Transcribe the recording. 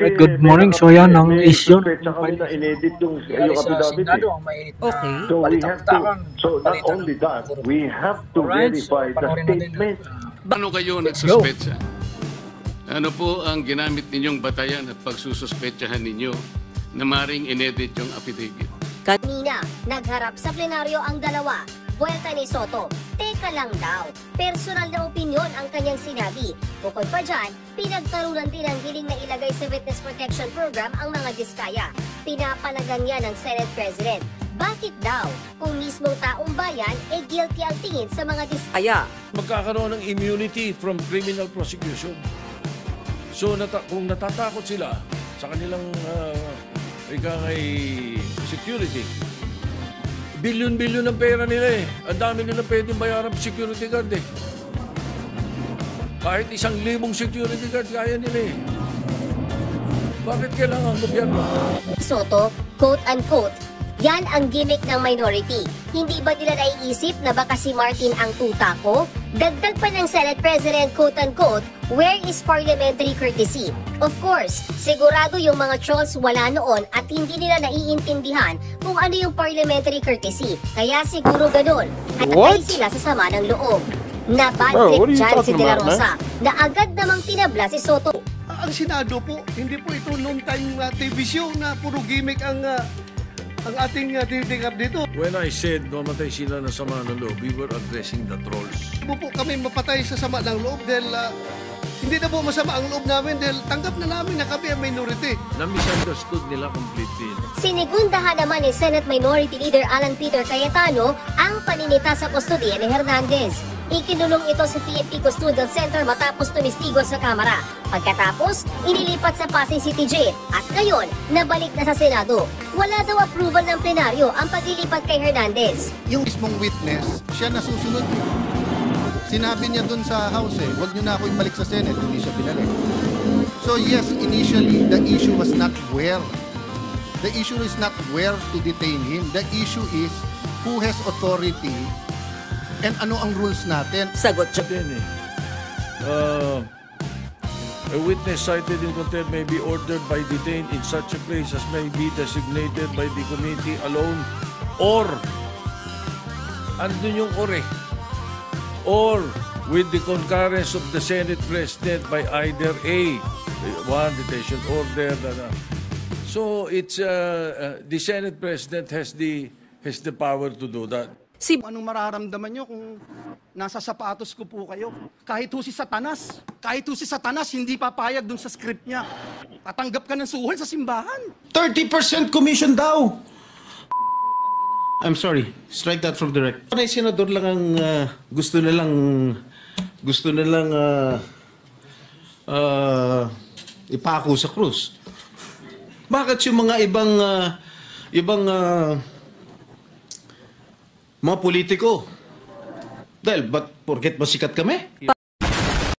Right, good morning. So yan ang issue. Petsa kami na inedit yung affidavit. Okay. So we have to, so not only that, we have to verify the statement. Ano kayo nagsuspetsa? Ano po ang ginamit ninyong batayan at pagsususpetsahan ninyo na maring inedit yung affidavit? Kanina, nagharap sa plenaryo ang dalawa. Buwelta ni Soto, teka lang daw, personal na opinyon ang kanyang sinabi. Bukod pa dyan, pinagtarunan din ang hiling na ilagay sa Witness Protection Program ang mga diskaya. Pinapalagan niya ng Senate President. Bakit daw, kung mismong taong bayan, guilty ang tingin sa mga diskaya? Magkakaroon ng immunity from criminal prosecution. So kung natatakot sila sa kanilang security, bilyon-bilyon ng pera nila eh. Ang dami nila pwedeng bayaran security guard eh. Kahit 1,000 security guard, kaya nila eh. Bakit kailangan gobyerno? Soto, quote-unquote, yan ang gimmick ng minority. Hindi ba nila naiisip na baka si Martin ang tuta ko? Dagdag pa ng Senate President, quote-unquote, where is parliamentary courtesy? Of course, sigurado yung mga trolls wala noon at hindi nila naiintindihan kung ano yung parliamentary courtesy. Kaya siguro ganun. At atay sila sa sama ng loob. Na bad trip dyan si De La Rosa na agad namang tinabla si Soto. Ang Senado po, hindi po ito noong time TV show na puro gimmick ang ating tinitingnan dito. When I said mamatay sila ng sama ng loob, we were addressing the trolls. Hindi po kami mapatay sa sama ng loob dahil hindi na po masama ang loob namin dahil tanggap na namin na kami ang minority. Na-misunderstood nila completely. Sinigundahan naman ni Senate Minority Leader Alan Peter Cayetano ang paninita sa kustudiya ni Hernandez. Ikinulong ito sa PNP Custodial Center matapos tumistigo sa Kamara. Pagkatapos, inilipat sa Pasay City Jail at ngayon, nabalik na sa Senado. Wala daw approval ng plenaryo ang paglilipat kay Hernandez. Yung mismong witness, siya nasusunod. Sinabi niya dun sa House huwag niyo na ako ibalik sa Senate, hindi siya pinalik. So yes, initially, the issue was not where. The issue is not where to detain him. The issue is who has authority and ano ang rules natin. Sagot siya. A witness cited in contempt may be ordered by detained in such a place as may be designated by the committee alone or andun yung or with the concurrence of the Senate President by either one detention order. So it's the Senate President has the power to do that. Anong mararamdaman nyo kung nasa sapatos ko po kayo? Kahit ho si Satanas, hindi papayag dun sa script niya. Tatanggap ka ng suhol sa simbahan. 30% commission daw! I'm sorry, strike that from the record. Ay, senador lang ang gusto nilang ipako sa krus. Bakit yung mga ibang mga politiko? Dahil, porket masikat kami?